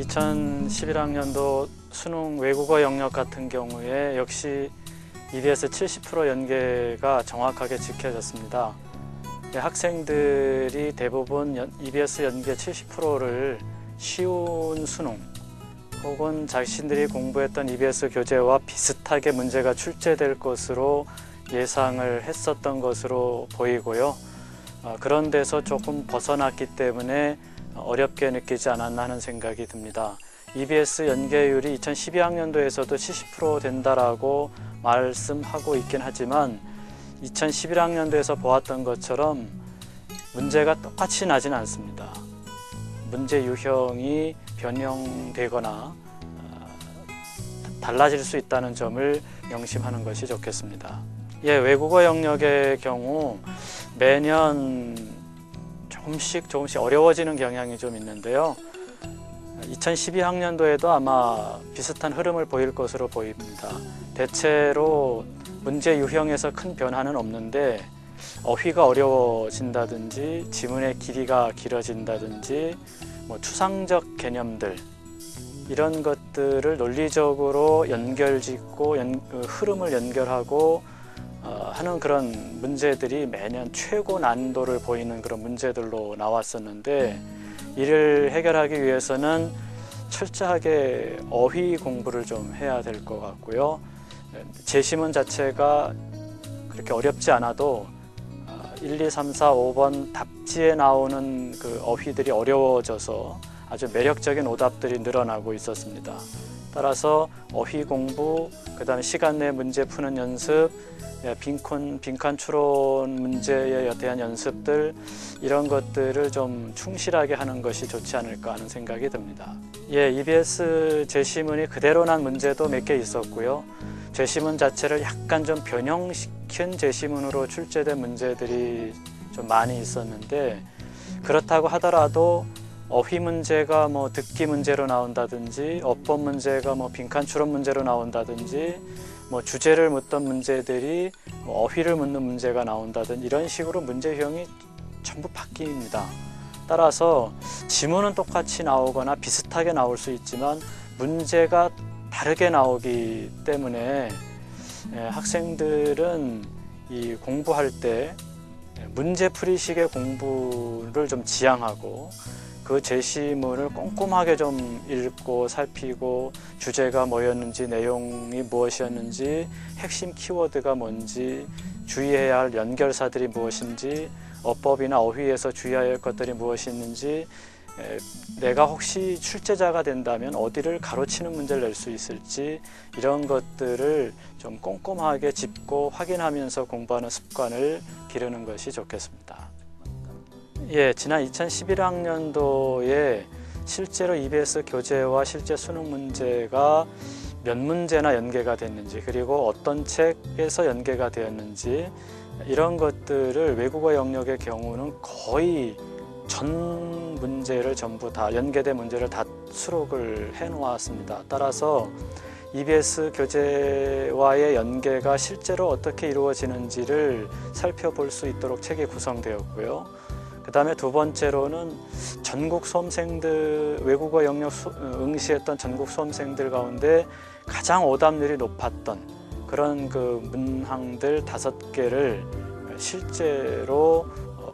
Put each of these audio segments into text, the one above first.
2011학년도 수능 외국어 영역 같은 경우에 역시 EBS 70% 연계가 정확하게 지켜졌습니다. 학생들이 대부분 EBS 연계 70%를 쉬운 수능 혹은 자신들이 공부했던 EBS 교재와 비슷하게 문제가 출제될 것으로 예상을 했었던 것으로 보이고요. 그런 데서 조금 벗어났기 때문에 어렵게 느끼지 않았나 하는 생각이 듭니다. EBS 연계율이 2012학년도에서도 70% 된다라고 말씀하고 있긴 하지만 2011학년도에서 보았던 것처럼 문제가 똑같이 나진 않습니다. 문제 유형이 변형되거나 달라질 수 있다는 점을 명심하는 것이 좋겠습니다. 외국어 영역의 경우 매년 조금씩 어려워지는 경향이 좀 있는데요. 2012학년도에도 아마 비슷한 흐름을 보일 것으로 보입니다. 대체로 문제 유형에서 큰 변화는 없는데 어휘가 어려워진다든지 지문의 길이가 길어진다든지 추상적 개념들 이런 것들을 논리적으로 연결짓고 흐름을 연결하고 하는 그런 문제들이 매년 최고 난이도를 보이는 그런 문제들로 나왔었는데 이를 해결하기 위해서는 철저하게 어휘 공부를 좀 해야 될 것 같고요. 제시문 자체가 그렇게 어렵지 않아도 1, 2, 3, 4, 5번 답지에 나오는 그 어휘들이 어려워져서 아주 매력적인 오답들이 늘어나고 있었습니다. 따라서 어휘 공부, 그 다음에 시간 내 문제 푸는 연습, 빈칸 추론 문제에 대한 연습들 이런 것들을 좀 충실하게 하는 것이 좋지 않을까 하는 생각이 듭니다. EBS 제시문이 그대로 난 문제도 몇 개 있었고요. 제시문 자체를 약간 좀 변형시킨 제시문으로 출제된 문제들이 좀 많이 있었는데 그렇다고 하더라도 어휘 문제가 듣기 문제로 나온다든지 어법 문제가 빈칸 추론 문제로 나온다든지 주제를 묻던 문제들이 어휘를 묻는 문제가 나온다든지 이런 식으로 문제 유형이 전부 바뀝니다. 따라서 지문은 똑같이 나오거나 비슷하게 나올 수 있지만 문제가 다르게 나오기 때문에 학생들은 이 공부할 때 문제풀이식의 공부를 좀 지향하고 그 제시문을 꼼꼼하게 좀 읽고 살피고 주제가 뭐였는지 내용이 무엇이었는지 핵심 키워드가 뭔지 주의해야 할 연결사들이 무엇인지 어법이나 어휘에서 주의해야 할 것들이 무엇이 있는지 내가 혹시 출제자가 된다면 어디를 가로치는 문제를 낼 수 있을지 이런 것들을 좀 꼼꼼하게 짚고 확인하면서 공부하는 습관을 기르는 것이 좋겠습니다. 지난 2011학년도에 실제로 EBS 교재와 실제 수능 문제가 몇 문제나 연계가 됐는지 그리고 어떤 책에서 연계가 되었는지 이런 것들을 외국어 영역의 경우는 거의 전 문제를 전부 다 연계된 문제를 다 수록을 해 놓았습니다. 따라서 EBS 교재와의 연계가 실제로 어떻게 이루어지는지를 살펴볼 수 있도록 책이 구성되었고요. 그 다음에 두 번째로는 전국 수험생들, 외국어 영역 응시했던 전국 수험생들 가운데 가장 오답률이 높았던 그런 그 문항들 5개를 실제로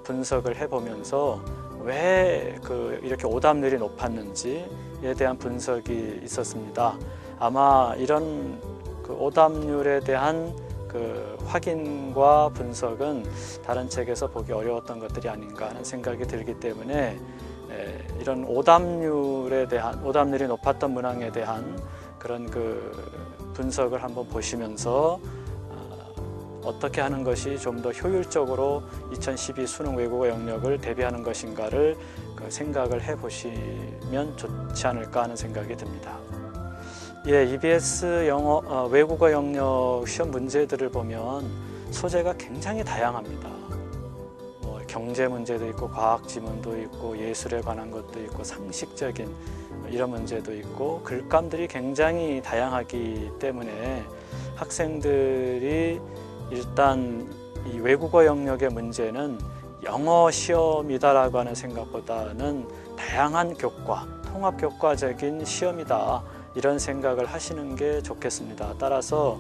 분석을 해보면서 왜 이렇게 오답률이 높았는지에 대한 분석이 있었습니다. 아마 이런 그 오답률에 대한 그 확인과 분석은 다른 책에서 보기 어려웠던 것들이 아닌가 하는 생각이 들기 때문에 이런 오답률이 높았던 문항에 대한 그런 그 분석을 한번 보시면서 어떻게 하는 것이 좀 더 효율적으로 2012 수능 외국어 영역을 대비하는 것인가를 생각을 해보시면 좋지 않을까 하는 생각이 듭니다. EBS 외국어 영역 시험 문제들을 보면 소재가 굉장히 다양합니다. 경제 문제도 있고 과학 지문도 있고 예술에 관한 것도 있고 상식적인 이런 문제도 있고 글감들이 굉장히 다양하기 때문에 학생들이 일단 이 외국어 영역의 문제는 영어 시험이다라고 하는 생각보다는 다양한 교과, 통합교과적인 시험이다, 이런 생각을 하시는 게 좋겠습니다. 따라서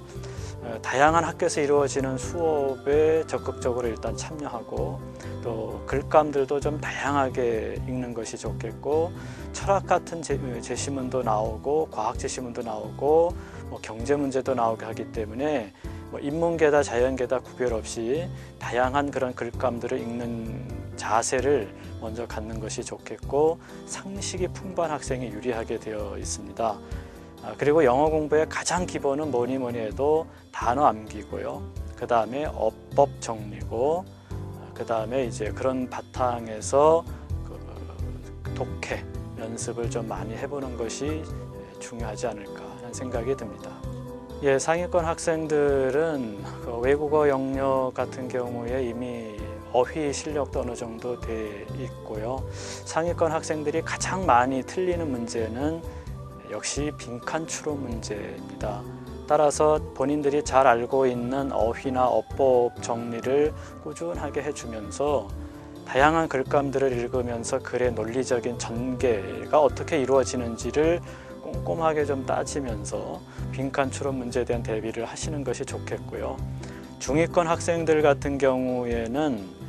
다양한 학교에서 이루어지는 수업에 적극적으로 일단 참여하고, 또 글감들도 좀 다양하게 읽는 것이 좋겠고, 철학 같은 제시문도 나오고 과학 제시문도 나오고 경제 문제도 나오게 하기 때문에 인문계다 자연계다 구별 없이 다양한 그런 글감들을 읽는 자세를 먼저 갖는 것이 좋겠고, 상식이 풍부한 학생이 유리하게 되어 있습니다. 그리고 영어 공부의 가장 기본은 뭐니 해도 단어 암기고요. 그 다음에 어법 정리고, 그 다음에 이제 그런 바탕에서 독해 연습을 좀 많이 해보는 것이 중요하지 않을까 하는 생각이 듭니다. 예, 상위권 학생들은 외국어 영역 같은 경우에 이미 어휘 실력도 어느 정도 돼 있고요. 상위권 학생들이 가장 많이 틀리는 문제는 역시 빈칸 추론 문제입니다. 따라서 본인들이 잘 알고 있는 어휘나 어법 정리를 꾸준하게 해주면서 다양한 글감들을 읽으면서 글의 논리적인 전개가 어떻게 이루어지는지를 꼼꼼하게 좀 따지면서 빈칸 추론 문제에 대한 대비를 하시는 것이 좋겠고요. 중위권 학생들 같은 경우에는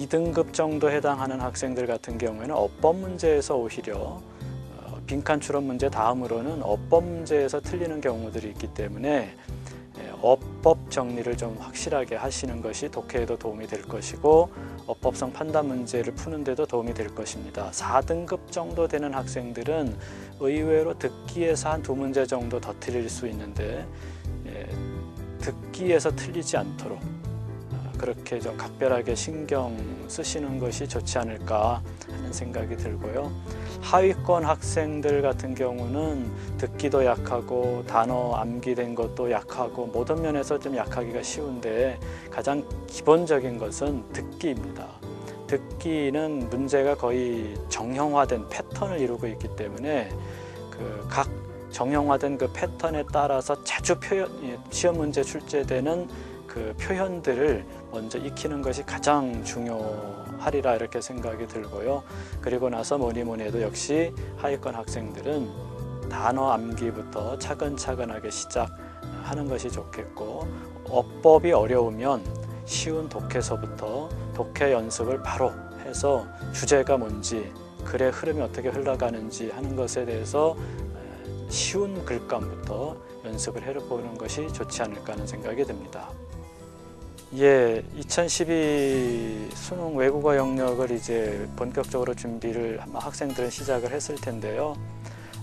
2등급 정도 해당하는 학생들 같은 경우에는 어법 문제에서 오히려 빈칸 추론 문제 다음으로는 어법 문제에서 틀리는 경우들이 있기 때문에 어법 정리를 좀 확실하게 하시는 것이 독해에도 도움이 될 것이고, 어법성 판단 문제를 푸는 데도 도움이 될 것입니다. 4등급 정도 되는 학생들은 의외로 듣기에서 한 2문제 정도 더 틀릴 수 있는데, 듣기에서 틀리지 않도록 그렇게 좀 각별하게 신경 쓰시는 것이 좋지 않을까 하는 생각이 들고요. 하위권 학생들 같은 경우는 듣기도 약하고 단어 암기된 것도 약하고 모든 면에서 좀 약하기가 쉬운데, 가장 기본적인 것은 듣기입니다. 듣기는 문제가 거의 정형화된 패턴을 이루고 있기 때문에 각 정형화된 그 패턴에 따라서 자주 시험 문제 출제되는 그 표현들을 먼저 익히는 것이 가장 중요하리라 이렇게 생각이 들고요. 그리고 나서 뭐니 해도 역시 하위권 학생들은 단어 암기부터 차근차근하게 시작하는 것이 좋겠고, 어법이 어려우면 쉬운 독해서부터 독해 연습을 바로 해서 주제가 뭔지, 글의 흐름이 어떻게 흘러가는지 하는 것에 대해서 쉬운 글감부터 연습을 해보는 것이 좋지 않을까 하는 생각이 듭니다. 예, 2012 수능 외국어 영역을 이제 본격적으로 준비를 아마 학생들은 시작을 했을 텐데요.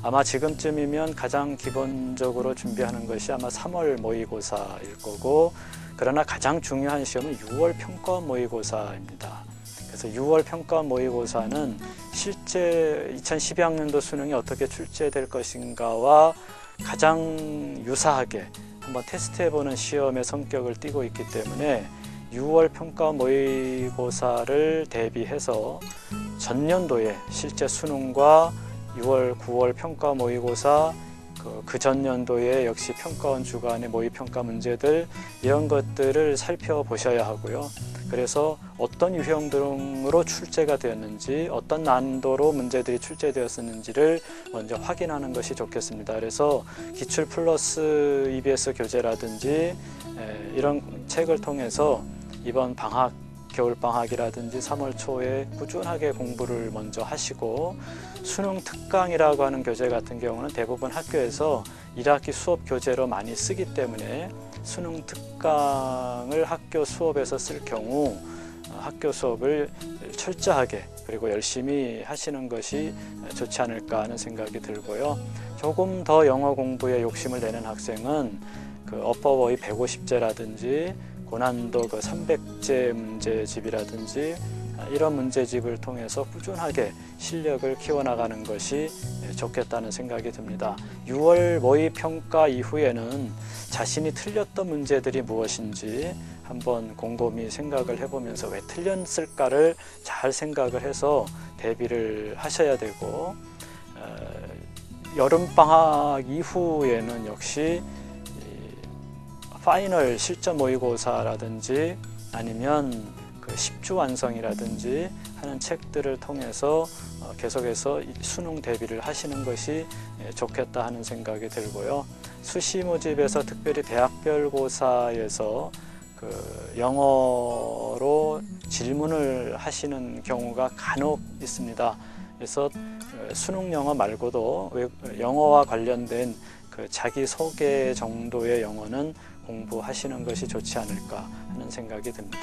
아마 지금쯤이면 가장 기본적으로 준비하는 것이 아마 3월 모의고사일 거고, 그러나 가장 중요한 시험은 6월 평가원 모의고사입니다. 그래서 6월 평가원 모의고사는 실제 2012학년도 수능이 어떻게 출제될 것인가와 가장 유사하게 한번 테스트해보는 시험의 성격을 띠고 있기 때문에 6월 평가 모의고사를 대비해서 전년도에 실제 수능과 6월, 9월 평가 모의고사, 그 전년도에 역시 평가원 주간의 모의평가 문제들, 이런 것들을 살펴보셔야 하고요. 그래서 어떤 유형으로 출제가 되었는지, 어떤 난도로 문제들이 출제되었는지를 먼저 확인하는 것이 좋겠습니다. 그래서 기출 플러스 EBS 교재라든지 이런 책을 통해서 이번 방학, 겨울방학이라든지 3월 초에 꾸준하게 공부를 먼저 하시고, 수능 특강이라고 하는 교재 같은 경우는 대부분 학교에서 1학기 수업 교재로 많이 쓰기 때문에 수능 특강을 학교 수업에서 쓸 경우 학교 수업을 철저하게 그리고 열심히 하시는 것이 좋지 않을까 하는 생각이 들고요. 조금 더 영어 공부에 욕심을 내는 학생은 그 어법어휘 150제라든지 고난도 그 300제 문제집이라든지 이런 문제집을 통해서 꾸준하게 실력을 키워나가는 것이 좋겠다는 생각이 듭니다. 6월 모의평가 이후에는 자신이 틀렸던 문제들이 무엇인지 한번 곰곰이 생각을 해보면서 왜 틀렸을까를 잘 생각을 해서 대비를 하셔야 되고, 여름방학 이후에는 역시 파이널 실전 모의고사라든지 아니면 그 10주 완성이라든지 하는 책들을 통해서 계속해서 수능 대비를 하시는 것이 좋겠다 하는 생각이 들고요. 수시 모집에서 특별히 대학별고사에서 영어로 질문을 하시는 경우가 간혹 있습니다. 그래서 수능 영어 말고도 영어와 관련된 자기소개 정도의 영어는 공부하시는 것이 좋지 않을까 하는 생각이 듭니다.